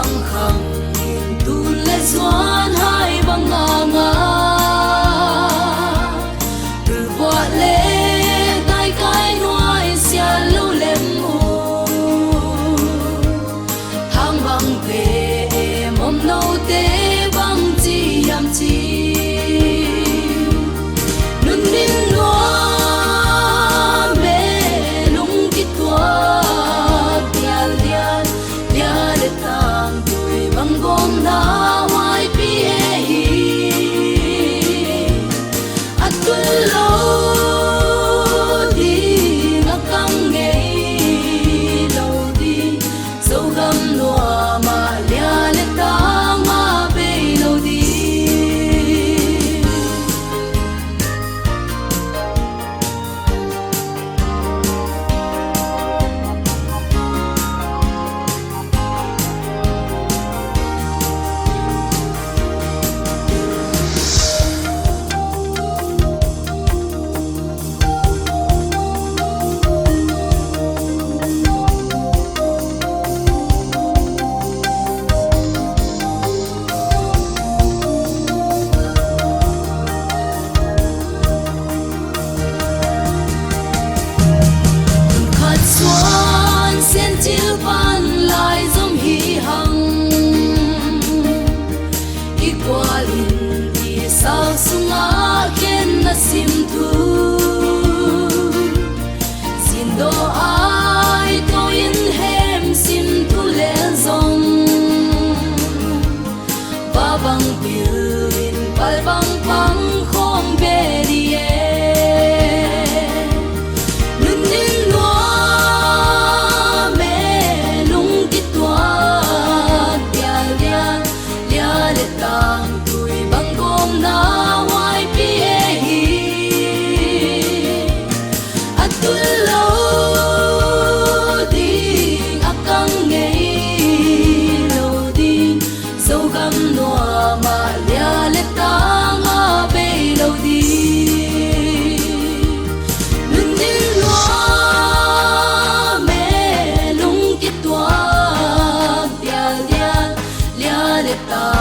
băng khẳng tu lệ doan hai băng ngà từ vợ lệ tai cái nuôi xia lâu lem u thang băng về mom nâu tế băng chi yam chi nun min loa mê lung kít tua tial tial lia để tang tuổi băng gom na hoài pi e hi at tuân lâu đi ngắc căng nghe lâu đi dấu găm lúa mà lia để tang mà bê lâu đi xuân sen chiếu ban lại giống hi hằng đi qua lìn đi sao sung á khen na sim thu xin do ai to in hem sim thu lệ dòng ba băng biển bal băng băng không về đi ta